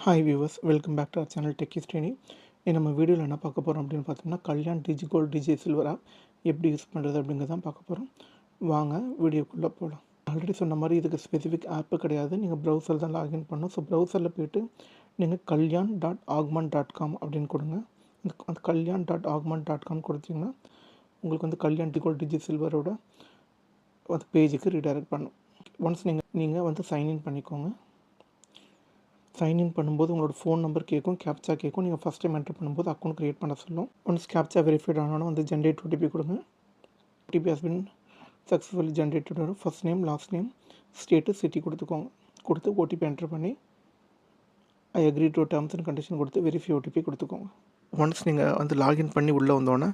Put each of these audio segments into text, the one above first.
Hi viewers, welcome back to our channel techies training. நம்ம வீடியோவில் என்ன பார்க்க போகிறோம் அப்படின்னு பார்த்தோம்னா, Kalyan digi gold digi silver app எப்படி யூஸ் பண்ணுறது அப்படிங்கிறத தான் பார்க்க போகிறோம். வாங்க வீடியோக்குள்ளே போகலாம். ஆல்ரெடி சொன்ன மாதிரி இதுக்கு ஸ்பெசிஃபிக் ஆப்பு கிடையாது. நீங்கள் ப்ரௌசர் தான் லாகின் பண்ணணும். ஸோ ப்ரௌசரில் போய்ட்டு நீங்கள் kalyan.augment.com அப்படின்னு கொடுங்க. அந்த kalyan.augment.com கொடுத்தீங்கன்னா உங்களுக்கு வந்து கல்யாண் டிஜி கோல்ட் டிஜி சில்வரோட அந்த பேஜுக்கு ரீடைரக்ட் பண்ணும். ஒன்ஸ் நீங்கள் வந்து சைன்இன் பண்ணிக்கோங்க. சைன்இன் பண்ணும்போது உங்களோட ஃபோன் நம்பர் கேட்கும், கேப்சா கேட்கும். நீங்கள் ஃபஸ்ட் டைம் என்டர் பண்ணும்போது அக்கௌண்ட் க்ரியேட் பண்ண சொல்லும். ஒன்ஸ் கேப்சா வெரிஃபைட் ஆனாலும் வந்து ஜென்ரேட் ஓடிபி கொடுங்க. OTP has been successfully generated வரும். First name, last name, state, city கொடுத்துக்கோங்க. கொடுத்து ஓடிபி என்டர் பண்ணி I agree to terms and condition கொடுத்து வெரிஃபை ஓடிபி கொடுத்துக்கோங்க. ஒன்ஸ் நீங்கள் வந்து லாகின் பண்ணி உள்ளே வந்தோன்னே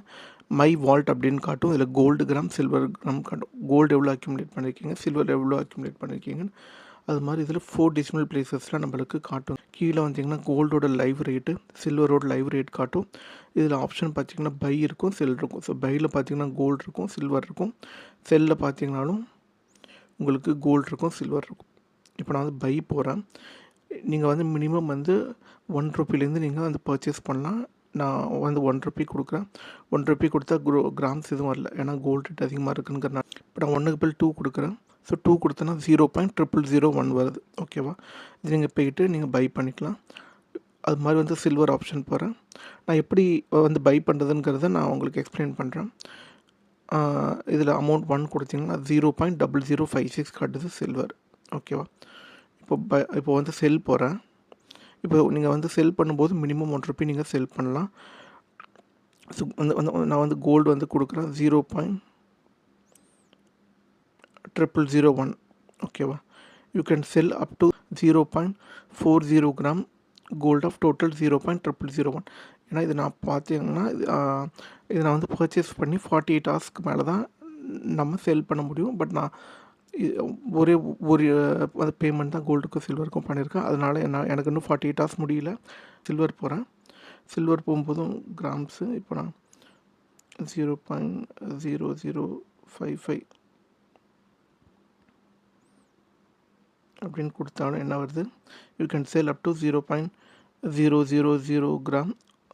மை வால்ட் அப்படின்னு காட்டும். இதில் கோல்டு கிராம், சில்வர் கிராம் காட்டும். கோல்டு எவ்வளோ அக்யூமுலேட் பண்ணியிருக்கீங்க, சில்வர் எவ்வளோ அக்யூமுலேட் பண்ணியிருக்கீங்கன்னு. அது மாதிரி இதில் 4 டெசிமல் பிளேசஸில் நம்மளுக்கு காட்டும். கீழே வந்தீங்கன்னா கோல்டோட லைவ் ரேட்டு, சில்வரோட லைவ் ரேட் காட்டும். இதில் ஆப்ஷன் பார்த்திங்கன்னா பை இருக்கும், செல் இருக்கும். ஸோ பையில் பார்த்திங்கன்னா கோல்டு இருக்கும், சில்வர் இருக்கும். செல்லில் பார்த்திங்கனாலும் உங்களுக்கு கோல்டு இருக்கும், சில்வர் இருக்கும். இப்போ நான் வந்து பை போகிறேன். நீங்கள் வந்து மினிமம் வந்து 1 ரூபீலேருந்து நீங்கள் வந்து பர்ச்சேஸ் பண்ணலாம். நான் வந்து 1 ரூபி கொடுக்குறேன். 1 ரூபி கொடுத்தா கிராம்ஸ் எதுவும் வரல, ஏன்னா கோல்டு ரேட் அதிகமாக இருக்குங்கிறனால. இப்போ நான் 1/2 கொடுக்குறேன். ஸோ 2 கொடுத்தனா 0.0001 வருது. ஓகேவா? இது நீங்கள் போய்ட்டு நீங்கள் பை பண்ணிக்கலாம். அது மாதிரி வந்து சில்வர் ஆப்ஷன் போகிறேன். நான் எப்படி வந்து பை பண்ணுறதுங்கிறத நான் உங்களுக்கு எக்ஸ்பிளைன் பண்ணுறேன். இதில் அமௌண்ட் 1 கொடுத்தீங்கன்னா 0.0056 காட்டுது சில்வர். ஓகேவா? இப்போ வந்து செல் போகிறேன். இப்போ நீங்கள் வந்து செல் பண்ணும்போது மினிமம் 1 ரூபி நீங்கள் செல் பண்ணலாம். ஸோ நான் வந்து கோல்டு வந்து கொடுக்குறேன் 0.0001. ஓகேவா? You can sell up to 0.40 gram gold of total 0.0001. ஏன்னா இது நான் பார்த்தீங்கன்னா இதை நான் வந்து பர்ச்சேஸ் பண்ணி 48 ஹவர்ஸ்க்கு மேலே தான் நம்ம செல் பண்ண முடியும். பட் நான் ஒரு அந்த பேமெண்ட் தான் கோல்டுக்கும் சில்வருக்கும் பண்ணியிருக்கேன். அதனால் எனக்கு இன்னும் 48 ஹவர்ஸ் முடியல. சில்வர் போகிறேன். சில்வர் போகும்போதும் கிராம்ஸு இப்போ நான் 0.0055 அப்படின்னு கொடுத்தாலும் என்ன வருது, you can sell up to 0.000 gram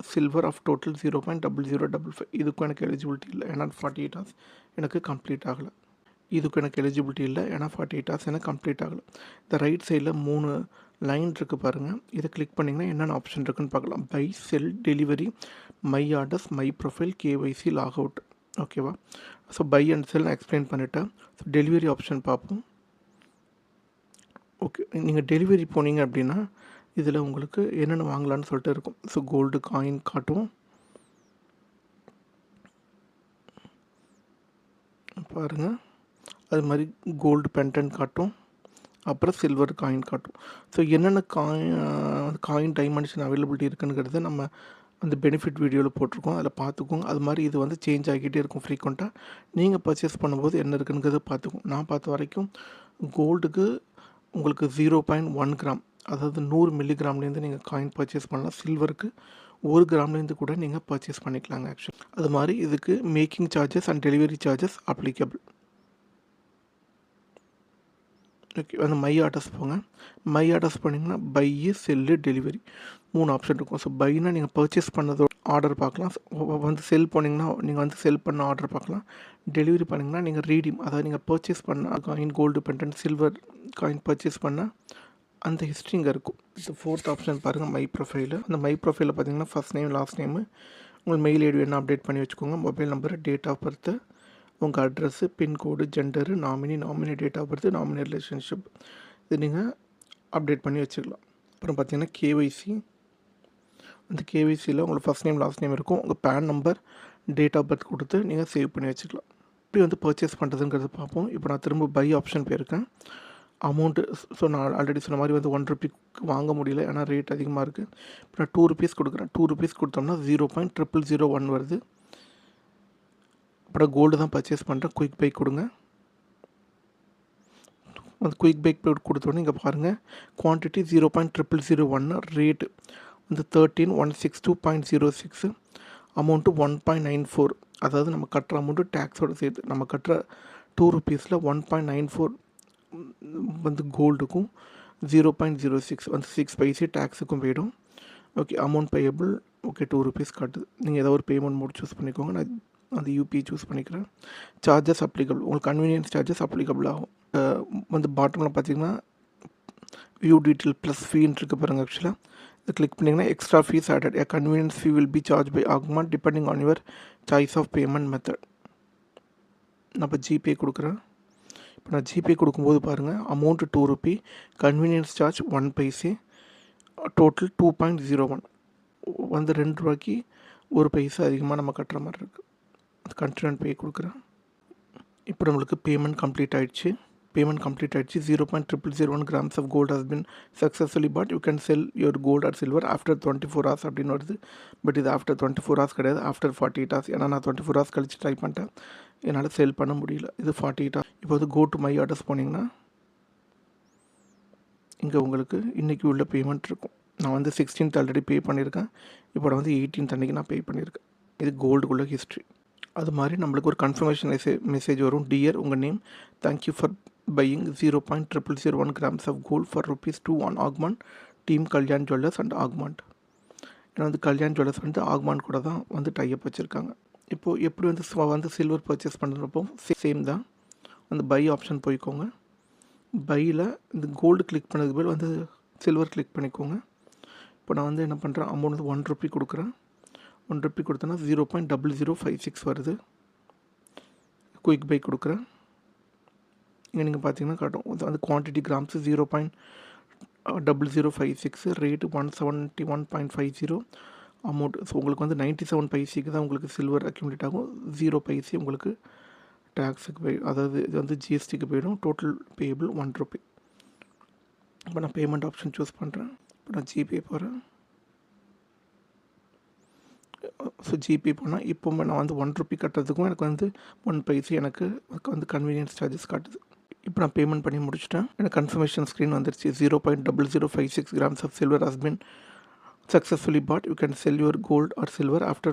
silver of total 0.0055. இதுக்கும் எனக்கு எலிஜிபிலிட்டி இல்லை, ஏன்னா 48 ஹவர்ஸ் எனக்கு கம்ப்ளீட் ஆகலை. இதுக்கும் எனக்கு எலிஜிபிலிட்டி இல்லை, ஏன்னா 48 ஹவர்ஸ் எனக்கு கம்ப்ளீட் ஆகலை. இந்த ரைட் சைடில் 3 லைன் இருக்குது பாருங்கள். இதை கிளிக் பண்ணிங்கன்னா என்னென்ன ஆப்ஷன் இருக்குன்னு பார்க்கலாம். Buy, sell, delivery, my orders, my profile, KYC, log out. ஓகேவா? ஸோ பை அண்ட் செல் நான் எக்ஸ்பிளைன் பண்ணிவிட்டேன். ஸோ டெலிவரி ஆப்ஷன் பார்ப்போம். ஓகே, நீங்கள் டெலிவரி போனீங்க அப்படின்னா இதில் உங்களுக்கு என்னென்ன வாங்கலான்னு சொல்லிட்டு இருக்கும். ஸோ கோல்டு காயின் காட்டும் பாருங்கள். அது மாதிரி கோல்டு பென்டன் காட்டும், அப்புறம் சில்வர் காயின் காட்டும். ஸோ என்னென்ன காயின் டைமென்ஷன் அவைலபிலிட்டி இருக்குங்கிறத நம்ம அந்த பெனிஃபிட் வீடியோவில் போட்டிருக்கோம், அதில் பார்த்துக்கோங்க. அது மாதிரி இது வந்து சேஞ்ச் ஆகிக்கிட்டே இருக்கும் ஃப்ரீக்வெண்ட்டாக. நீங்கள் பர்ச்சேஸ் பண்ணும்போது என்ன இருக்குங்கிறத பார்த்துக்கோங்க. நான் பார்த்த வரைக்கும் கோல்டுக்கு உங்களுக்கு 0.1 கிராம், அதாவது 100 மில்லிகிராம்லேருந்து நீங்கள் காயின் பர்ச்சேஸ் பண்ணலாம். சில்வருக்கு 1 கிராம்லேருந்து கூட நீங்கள் பர்ச்சேஸ் பண்ணிக்கலாங்க ஆக்சுவலி. அது மாதிரி இதுக்கு making charges and delivery charges applicable. Okay, அந்த மை ஆர்டர்ஸ் போங்க. மை ஆர்டர்ஸ் பண்ணிங்கன்னா பை, செல்லு, டெலிவரி 3 ஆப்ஷன் இருக்கும். ஸோ பைனா நீங்கள் பர்ச்சேஸ் பண்ணதோட ஆர்டர் பார்க்கலாம். வந்து செல் போனீங்கன்னா நீங்கள் வந்து செல் பண்ண ஆர்டர் பார்க்கலாம். டெலிவரி பண்ணிங்கன்னா நீங்கள் ரீடீம், அதாவது நீங்கள் பர்ச்சேஸ் பண்ண coin, gold pendant, silver coin purchase பண்ண அந்த ஹிஸ்ட்ரி இங்கே இருக்கும். ஸோ 4th ஆப்ஷன் பாருங்கள், மை ப்ரொஃபைலு. அந்த மை ப்ரொஃபைலில் பார்த்தீங்கன்னா ஃபஸ்ட் நேம், லாஸ்ட் நேமு, உங்கள் மெயில் ஐடி வேணால் அப்டேட் பண்ணி வச்சுக்கோங்க. Mobile number, date of birth, உங்கள் address, pincode, gender, nominee date of birth, nominee relationship, இது நீங்கள் அப்டேட் பண்ணி வச்சுக்கலாம். அப்புறம் பார்த்தீங்கன்னா கேஒய்சி. அந்த கேஒய்சியில் உங்களுக்கு ஃபஸ்ட் நேம், லாஸ்ட் நேம் இருக்கும். உங்கள் PAN number, date of birth கொடுத்து நீங்கள் சேவ் பண்ணி வச்சுக்கலாம். எப்படி வந்து பர்ச்சேஸ் பண்ணுறதுங்கிறது பார்ப்போம். இப்போ நான் திரும்ப பை ஆப்ஷன் போயிருக்கேன். அமௌண்ட்டு, ஸோ நான் ஆல்ரெடி சொன்ன மாதிரி வந்து 1 ரூபிக்கு வாங்க முடியல, ஏன்னா ரேட் அதிகமாக இருக்குது. இப்போ நான் 2 ரூபீஸ் கொடுக்குறேன். 2 ரூபீஸ் கொடுத்தோம்னா 0.0001 வருது. அப்புறம் கோல்டு தான் பர்ச்சேஸ் பண்ணுறேன். குயிக் பை கொடுங்க. அந்த குயிக் பை கொடுத்தோன்னே இங்கே பாருங்கள், குவான்டிட்டி 0.0001, ரேட்டு வந்து 13,162.06, அமௌண்ட்டு 1.94. அதாவது நம்ம கட்டுற அமௌண்ட்டு டேக்ஸோடு சேர்த்து நம்ம கட்டுற 2 ரூபீஸில் 1.94 வந்து கோல்டுக்கும் 0.06 வந்து 6 பைசே டேக்ஸுக்கும் போயிடும். Okay, amount payable okay 2 rupees காட்டுது. நீங்கள் ஏதோ ஒரு பேமெண்ட் மோட் சூஸ் பண்ணிக்கோங்க. நான் அந்த யூபிஐ சூஸ் பண்ணிக்கிறேன். சார்ஜஸ் அப்ளிகபிள், உங்களுக்கு கன்வீனியன்ஸ் சார்ஜஸ் அப்ளிகபிள் ஆகும். வந்து பாட்டமில் பார்த்தீங்கன்னா வியூ டீட்டெயில் ப்ளஸ் ஃபீன்னு இருக்குது பாருங்கள். ஆக்சுவலாக இதை கிளிக் பண்ணிங்கன்னா extra fees added, a convenience fee will be charged by Augmont depending on your choice of payment method. நான் இப்போ ஜிபே கொடுக்குறேன். இப்போ நான் ஜிபே கொடுக்கும்போது பாருங்கள், amount 2 rupee, convenience charge 1 paise, total 2.01 வந்து 2 ரூபாய்க்கு 1 பைசா அதிகமாக நம்ம கட்டுற மாதிரி இருக்குது. அது கண்டினியூ பே கொடுக்குறேன். இப்போ நம்மளுக்கு பேமெண்ட் கம்ப்ளீட் ஆகிடுச்சு. 0.001 grams of gold has been successfully bought. You can sell your gold or silver after 24 hours அப்படின்னு வருது. பட் இது ஆஃப்டர் 24 hours கிடையாது, ஆஃப்டர் 48 hours. ஏன்னா நான் 24 hours கழிச்சு ட்ரை பண்ணிட்டேன், என்னால் சேல் பண்ண முடியல. இது 48 hours. இப்போ வந்து கோ டு மை ஆர்டர்ஸ் போனீங்கன்னா இங்கே உங்களுக்கு இன்றைக்கி உள்ள பேமெண்ட் இருக்கும். நான் வந்து 16th ஆல்ரெடி பே பண்ணியிருக்கேன். இப்போ நான் வந்து 18th அன்றைக்கி நான் பே பண்ணியிருக்கேன். இது கோல்டுக்குள்ள ஹிஸ்ட்ரி. அது மாதிரி நம்மளுக்கு ஒரு கன்ஃபர்மேஷன் மெசேஜ் வரும். டியர், உங்கள் name, thank you for buying 0.0001 grams of gold for ₹2 on Augment Team Kalyan Jewellers and Augment. ஏன்னா வந்து கல்யாண் ஜுவல்லர்ஸ் வந்து ஆக்மாண்ட் கூட தான் வந்து டைப் வச்சுருக்காங்க. இப்போது எப்படி வந்து சில்வர் பர்ச்சேஸ் பண்ணுறப்போ சேம் தான். அந்த பை ஆப்ஷன் போய்க்கோங்க. பையில் இந்த கோல்டு கிளிக் பண்ணதுக்கு பேர் வந்து சில்வர் கிளிக் பண்ணிக்கோங்க. இப்போ நான் வந்து என்ன பண்ணுறேன், அமௌண்ட் வந்து 1 ருபி கொடுக்குறேன். 1 ருபி கொடுத்தேன்னா 0.0056 வருது. குயிக் பை கொடுக்குறேன். இங்கே நீங்கள் பார்த்தீங்கன்னா காட்டும், அந்த quantity grams 0.0056, rate 171.50 amount. So உங்களுக்கு வந்து 97 பைசைக்கு தான் உங்களுக்கு சில்வர் அக்யூமுலேட் ஆகும். 0 பைசை உங்களுக்கு டேக்ஸுக்கு போயிடும், அதாவது இது வந்து ஜிஎஸ்டிக்கு போயிடும். Total payable 1 rupee. இப்போ நான் பேமெண்ட் ஆப்ஷன் சூஸ் பண்ணுறேன். இப்போ நான் ஜிபே போகிறேன். ஸோ ஜிபே போனால் இப்போ நான் வந்து 1 ருபி கட்டுறதுக்கும் எனக்கு வந்து 1 பைசை எனக்கு வந்து கன்வீனியன்ஸ் சார்ஜஸ் காட்டுது. இப்போ நான் பேமெண்ட் பண்ணி முடிச்சிட்டேன். எனக்கு கன்ஃபர்மேஷன் ஸ்க்ரீன் வந்துருச்சு. 0.0056 grams of silver has been successfully bought. You can sell your gold or silver after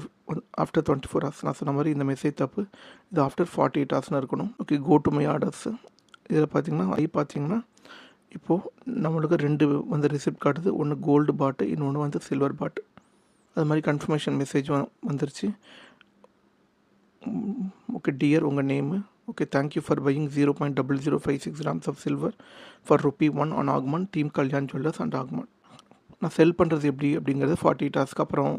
24 hours. நான் சொன்ன மாதிரி இந்த மெசேஜ் தப்பு. இது ஆஃப்டர் 48 hours இருக்கணும். Okay, go to my orders. இதில் பார்த்தீங்கன்னா இப்போது நம்மளுக்கு 2 வந்து ரிசிப்ட் காட்டுது. ஒன்று கோல்டு பாட்டு, இன்னொன்று வந்து சில்வர் பாட்டு. அது மாதிரி கன்ஃபர்மேஷன் மெசேஜ் வந்துருச்சு. ஓகே, டியர், உங்கள் name, okay, thank you for buying 0.0056 grams of silver for ₹1 on Augment Team Kalyan Jewellers and Augment. நான் செல் பண்ணுறது எப்படி அப்படிங்கிறது 48 hours அப்புறம்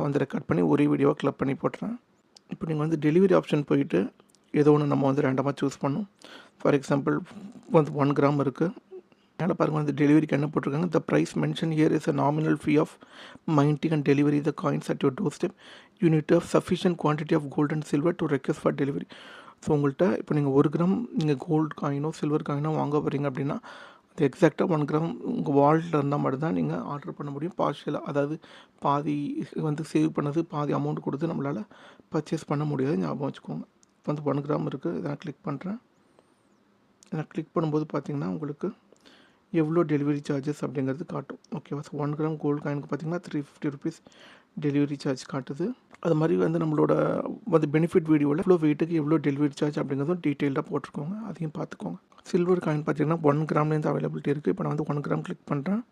வந்து ரெக்கார்ட் பண்ணி ஒரே வீடியோவாக கிளப் பண்ணி போட்டுறேன். இப்போ நீங்கள் வந்து டெலிவரி ஆப்ஷன் போயிட்டு ஏதோ ஒன்று நம்ம வந்து ரேண்டமாக சூஸ் பண்ணணும். ஃபார் எக்ஸாம்பிள் வந்து 1 கிராம் இருக்குது. மேலே பாருங்கள், வந்து டெலிவரிக்கு என்ன போட்டிருக்காங்க, the price mention here is a nominal fee of minting and delivery the coins at your door step. You need to have sufficient quantity of gold and silver to request for delivery. So உங்கள்கிட்ட இப்போ நீங்கள் 1 gram நீங்கள் gold காயினோ silver காயினோ வாங்க போகிறீங்க அப்படின்னா அது எக்ஸாக்டாக 1 gram உங்கள் வால்ட்டில் இருந்தால் மட்டும்தான் நீங்கள் ஆர்டர் பண்ண முடியும். பார்ஷியலாக, அதாவது பாதி வந்து சேவ் பண்ணது, பாதி அமௌண்ட் கொடுத்து நம்மளால் பர்ச்சேஸ் பண்ண முடியாது, ஞாபகம் வச்சுக்கோங்க. இப்போ வந்து 1 கிராம் இருக்குது. இதை நான் கிளிக் பண்ணுறேன். இதை கிளிக் பண்ணும்போது பார்த்தீங்கன்னா உங்களுக்கு எவ்வளோ டெலிவரி சார்ஜஸ் அப்படிங்கிறது காட்டும். ஓகேவா? ஸோ 1 கிராம் கோல்டு காயினுக்கு பார்த்தீங்கன்னா 350 ருபீஸ் டெலிவரி சார்ஜ் காட்டுது. அது மாதிரி வந்து நம்மளோட வந்து பெனிஃபிட் வீடியோவில் எவ்வளோ வெயிட்டுக்கு எவ்வளோ டெலிவரி சார்ஜ் அப்படிங்கிறதும் டீட்டெயிலாக போட்டிருக்கோங்க, அதையும் பார்த்துக்கோங்க. சில்வர் காயின் பார்த்தீங்கன்னா 1 கிராம்லேருந்து அவைலபிலிட்டி இருக்குது. இப்போ நான் வந்து 1 கிராம் கிளிக் பண்ணுறேன்.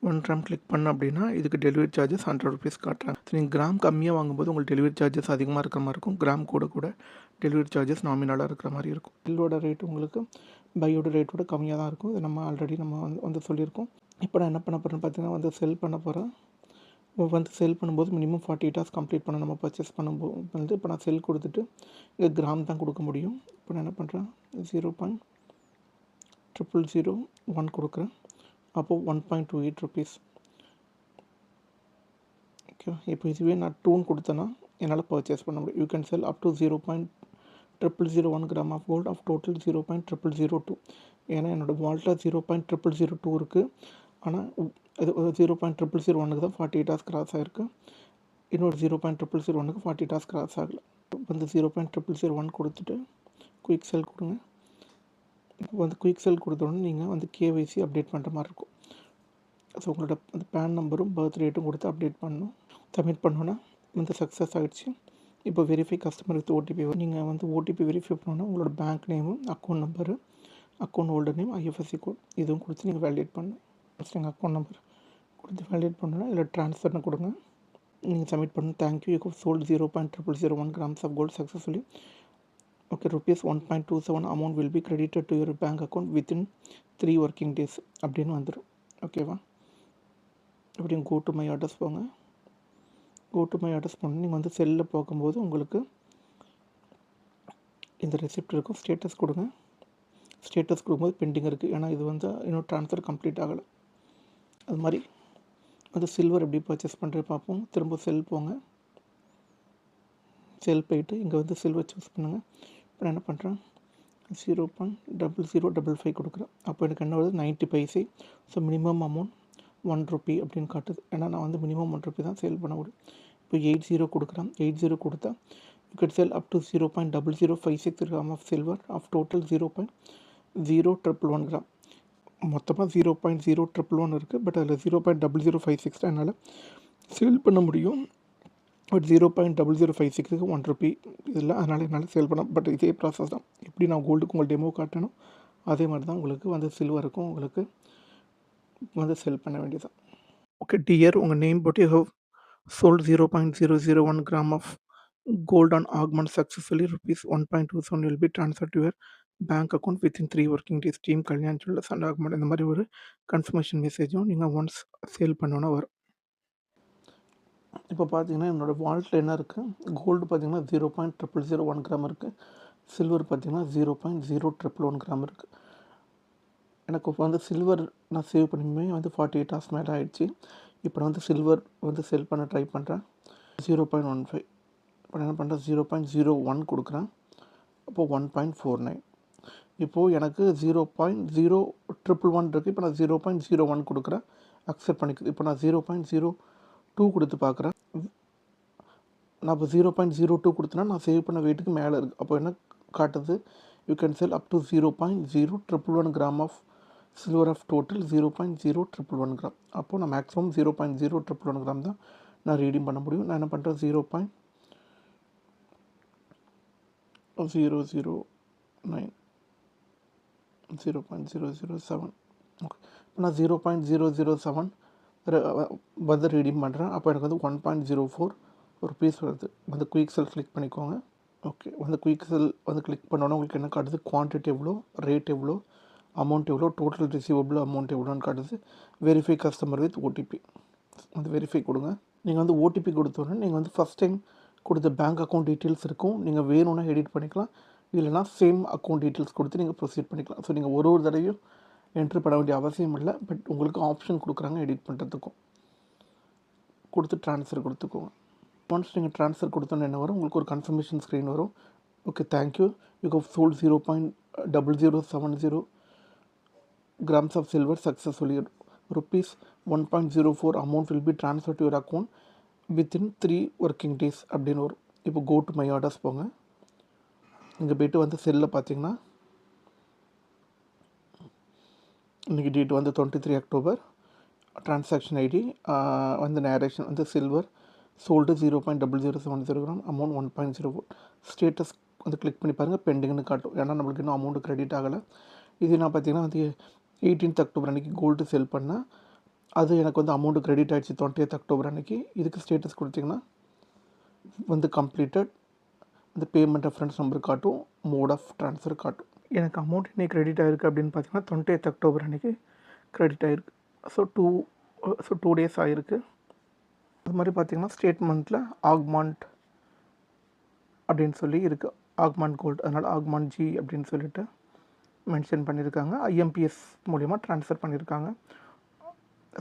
1 கிராம் கிளிக் பண்ண அப்படின்னா இதுக்கு டெலிவரி சார்ஜஸ் 100 ருபீஸ் காட்டுறாங்க. ஸோ நீங்கள் கிராம் கம்மியாக வாங்கும்போது உங்களுக்கு டெலிவரி சார்ஜஸ் அதிகமாக இருக்கிற மாதிரி இருக்கும். கிராம் கூட டெலிவரி சார்ஜஸ் நாமினலாக இருக்கிற மாதிரி இருக்கும். பில்லோட ரேட் உங்களுக்கு பையோட ரேட்டோட கம்மியாக தான் இருக்கும். இதை நம்ம ஆல்ரெடி வந்து சொல்லியிருக்கோம். இப்போ நான் என்ன பண்ண போகிறேன்னு பார்த்தீங்கன்னா வந்து செல் பண்ண போகிறேன். வந்து செல் பண்ணும்போது மினிமம் 48 hours கம்ப்ளீட் பண்ண நம்ம பர்ச்சேஸ் பண்ணும்போது வந்து இப்போ நான் செல் கொடுத்துட்டு இங்கே கிராம் தான் கொடுக்க முடியும். இப்போ நான் என்ன பண்ணுறேன், 0.0001 கொடுக்குறேன். அப்போது 1.28 ருபீஸ். ஓகே, இப்போ இதுவே நான் 2 கொடுத்தேன்னா என்னால் பர்ச்சேஸ் பண்ண முடியும். You can sell up to 0.0001 gram of gold of total 0.0002. ஏன்னா என்னோடய வால்ட்டில் 0.0002 இருக்குது. ஆனால் இது 0.0001க்கு தான் 48 hours கிராஸ் ஆகிருக்கு. இன்னொரு 0.0001க்கு 48 hours கிராஸ் ஆகலை. வந்து 0.0001 கொடுத்துட்டு குயிக் செல் கொடுங்க. இப்போ வந்து குயிக் செல் கொடுத்தோடனே நீங்கள் வந்து கேஒய்சி அப்டேட் பண்ணுற மாதிரி இருக்கும். ஸோ உங்களோட அந்த பேன் நம்பரும் பர்த் ரேட்டும் கொடுத்து அப்டேட் பண்ணணும். சப்மிட் பண்ணோன்னா வந்து சக்ஸஸ் ஆகிடுச்சு. இப்போ வெரிஃபை கஸ்டமர் வித் ஓடிபி. நீங்கள் வந்து ஓடிபி வெரிஃபை பண்ணோன்னா உங்களோட bank name, account number, account holder name, IFSC code இதுவும் கொடுத்து நீங்கள் வேலிடேட் பண்ணணும். ஃபஸ்ட் எங்கள் அக்கௌண்ட் நம்பர் கொடுத்து வேலிடேட் பண்ணணும்னா இதில் ட்ரான்ஸ்ஃபர்னு கொடுங்க. நீங்கள் சப்மிட் பண்ணணும். Thank you, you have sold 0.0001 grams of gold successfully. Okay, rupees 1.27 amount will be credited to your bank account within 3 working days அப்படின்னு வந்துடும். ஓகேவா? அப்படி கோ டு மை ஆர்டர்ஸ் போங்க. கோ டு மை ஆர்டர்ஸ் போனால் நீங்கள் வந்து செல்லில் பார்க்கும்போது உங்களுக்கு இந்த ரெசிப்ட் இருக்கும். ஸ்டேட்டஸ் கொடுங்க. ஸ்டேட்டஸ் கொடுக்கும்போது பெண்டிங் இருக்குது, ஏன்னா இது வந்து இன்னும் ட்ரான்ஸ்ஃபர் கம்ப்ளீட் ஆகலை. அது மாதிரி வந்து சில்வர் எப்படி பர்ச்சேஸ் பண்ணுறது பார்ப்போம். திரும்ப செல் போங்க. செல் போயிட்டு இங்கே வந்து சில்வர் சூஸ் பண்ணுங்கள். இப்போ நான் என்ன பண்ணுறேன், 0.0055 கொடுக்குறேன். அப்போ எனக்கு என்ன வருது, 90 paise. So minimum amount 1 Ruby அப்படின்னு காட்டுது. ஏன்னா நான் வந்து மினிமம் 1 ரூபி தான் சேல் பண்ண முடியும். இப்போ 80 கொடுக்குறேன். 80 கொடுத்தா you can sell up to 0.0056 gram of silver of total 0.0111 gram. மொத்தமாக 0.0111 இருக்குது. பட் அதில் 0.0056 தான் என்னால் சேல் பண்ண முடியும். பட் 0.0056க்கு 1 ரூபி இதில், அதனால் என்னால் சேல் பண்ண. பட் இதே ப்ராசஸ் தான். எப்படி நான் கோல்டுக்கு உங்களுக்கு டெமோ காட்டணும் அதே மாதிரி தான் உங்களுக்கு வந்து சில்வருக்கும் உங்களுக்கு வந்து செல் பண்ண வேண்டியதான். ஓகே டியர், உங்கள் நேம் போட்டு you have sold 0.001 gram of gold on augment successfully. Rupees 1.27 will be transferred to your bank account within 3 working days. Team Kalyan Jewellers and augment இந்த மாதிரி ஒரு கன்ஃபர்மேஷன் மெசேஜும் நீங்கள் ஒன்ஸ் சேல் பண்ணோன்னா வரும். இப்போ பார்த்தீங்கன்னா என்னோடய வாலெட்டில் என்ன இருக்குது, கோல்டு பார்த்தீங்கன்னா 0.0001 கிராம் இருக்குது. சில்வர் பார்த்தீங்கன்னா 0.0111 கிராம் இருக்குது. எனக்கு இப்போ வந்து சில்வர் நான் சேவ் பண்ணியுமே வந்து 48 hours மேலே ஆகிடுச்சு. இப்போ நான் வந்து சில்வர் வந்து செல் பண்ண ட்ரை பண்ணுறேன். 0.15. இப்போ நான் என்ன பண்ணுறேன், 0.01 கொடுக்குறேன். அப்போது 1.49. இப்போது எனக்கு 0.0111 இருக்குது. இப்போ நான் 0.01 கொடுக்குறேன், அக்செப்ட் பண்ணிக்குது. இப்போ நான் 0.02 கொடுத்து பார்க்குறேன். நான் இப்போ 0.02 கொடுத்தேன்னா நான் சேவ் பண்ண வெயிட்டுக்கு மேலே இருக்குது. அப்போ என்ன காட்டுது, you can sell up to 0.0111 gram of silver of total 0.0111 gram. அப்போது நான் மேக்ஸிமம் 0.0111 கிராம் தான் நான் ரீடிங் பண்ண முடியும். நான் என்ன பண்ணுறேன், 0.009, 0.007. ஓகே, இப்போ நான் 0.007 வந்து ரீடிங் பண்ணுறேன். அப்போ எனக்கு வந்து 1.04 ருபீஸ் வருது. வந்து குயிக் செல் கிளிக் பண்ணிக்கோங்க. ஓகே, வந்து குயிக் செல் வந்து கிளிக் பண்ணோன்னா உங்களுக்கு என்ன காட்டுது, குவான்டிட்டி எவ்வளோ, ரேட் எவ்வளோ, அமௌண்ட் எவ்வளோ, டோட்டல் ரிசீவபிள் அமௌண்ட் எவ்வளோன்னு காட்டுது. வெரிஃபை கஸ்டமர் வித் ஓடிபி வந்து வெரிஃபை கொடுங்க. நீங்கள் வந்து ஓடிபி கொடுத்தோன்னே நீங்கள் வந்து ஃபஸ்ட் டைம் கொடுத்த பேங்க் அக்கௌண்ட் டீட்டெயில்ஸ் இருக்கும். நீங்கள் வேணும்னா எடிட் பண்ணிக்கலாம், இல்லைனா சேம் அக்கௌண்ட் டீட்டெயில்ஸ் கொடுத்து நீங்கள் ப்ரொசீட் பண்ணிக்கலாம். ஸோ நீங்கள் ஒரு தடவையும் என்ட்ரு பண்ண வேண்டிய அவசியம் இல்லை. பட் உங்களுக்கு ஆப்ஷன் கொடுக்குறாங்க எடிட் பண்ணுறதுக்கும். கொடுத்து ட்ரான்ஸ்ஃபர் கொடுத்துக்கோங்க. ஒன்ஸ் நீங்கள் ட்ரான்ஸ்ஃபர் கொடுத்தோன்னு என்ன வரும், உங்களுக்கு ஒரு கன்ஃபர்மேஷன் ஸ்க்ரீன் வரும். Okay, thank you, you have sold 0.0070 grams of silver successfully. Rupees 1.04 amount will be transferred to your account within 3 working days அப்படின்னு வரும். இப்போ கோ டு மை ஆர்டர்ஸ் போங்க. இங்கே போய்ட்டு வந்து செல்லில் பார்த்தீங்கன்னா இன்றைக்கி டேட் வந்து 23 அக்டோபர். டிரான்சாக்ஷன் ஐடி வந்து நேரேஷன் வந்து silver sold 0.0070 gram, amount 1.04. Status வந்து கிளிக் பண்ணி பாருங்கள், பெண்டிங்னு காட்டும். ஏன்னா நம்மளுக்கு இன்னும் அமௌண்ட் கிரெடிட் ஆகலை. இது நான் பார்த்தீங்கன்னா வந்து 18th அக்டோபர் அன்றைக்கி கோல்டு செல் பண்ணேன். அது எனக்கு வந்து அமௌண்ட்டு கிரெடிட் ஆகிடுச்சு 20th அக்டோபர் அன்றைக்கி. இதுக்கு ஸ்டேட்டஸ் கொடுத்திங்கன்னா வந்து கம்ப்ளீட்டட், இந்த பேமெண்ட் ரெஃபரன்ஸ் நம்பர் காட்டும், மோட் ஆஃப் ட்ரான்ஸ்ஃபர் காட்டும். எனக்கு அமௌண்ட் இன்னைக்கு கிரெடிட் ஆகிருக்கு அப்படின்னு பார்த்தீங்கன்னா 20th அக்டோபர் அன்றைக்கி கிரெடிட் ஆகிருக்கு. ஸோ 2 டேஸ் ஆகிருக்கு. அது மாதிரி பார்த்திங்கன்னா ஸ்டேட்மெண்ட்டில் ஆக்மாண்ட் அப்படின்னு சொல்லி இருக்குது, ஆக்மாண்ட் கோல்டு. அதனால் ஆக்மாண்ட் ஜி அப்படின்னு சொல்லிட்டு மென்ஷன் பண்ணியிருக்காங்க. ஐஎம்பிஎஸ் மூலிமா ட்ரான்ஸ்ஃபர் பண்ணியிருக்காங்க.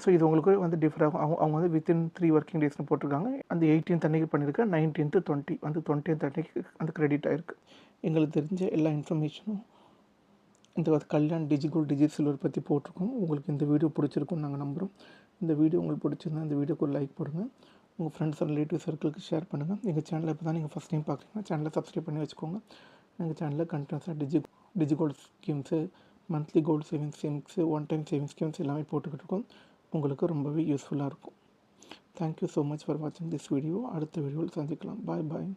ஸோ இது உங்களுக்கு வந்து டிஃபர் ஆகும். அவங்க வந்து வித்தின் 3 working daysனு போட்டிருக்காங்க. அந்த 18th அன்றைக்கி பண்ணியிருக்கேன். 19th 20 வந்து 20th அன்றைக்கி அந்த கிரெடிட் ஆகிருக்கு. எங்களுக்கு தெரிஞ்ச எல்லா இன்ஃபர்மேஷனும் இந்த கல்யாண் டிஜிகோல்ட் டிஜிசில்வர் பற்றி போட்டிருக்கோம். உங்களுக்கு இந்த வீடியோ பிடிச்சிருக்குன்னு நாங்கள் நம்புகிறோம். இந்த வீடியோ உங்களுக்கு பிடிச்சிருந்தா இந்த வீடியோக்கு ஒரு லைக் போடுங்க. உங்கள் ஃப்ரெண்ட்ஸ் அண்ட் ரிலேட்டிவ் சர்க்கிளுக்கு ஷேர் பண்ணுங்கள். எங்கள் சேனலை இப்போ தான் நீங்கள் ஃபஸ்ட் டைம் பார்க்குறீங்கன்னா சேனலை சப்ஸ்கிரைப் பண்ணி வச்சுக்கோங்க. எங்கள் சேனலில் கண்டினியூஸாக DigiGold schemes, monthly gold savings schemes, one time savings schemes எல்லாமே போட்டுக்கிட்டு இருக்கோம். உங்களுக்கு ரொம்பவே யூஸ்ஃபுல்லாக இருக்கும். தேங்க்யூ ஸோ மச் ஃபார் வாட்சிங் திஸ் வீடியோ. அடுத்த வீடியோவில் சந்திக்கலாம். பாய் பாய்.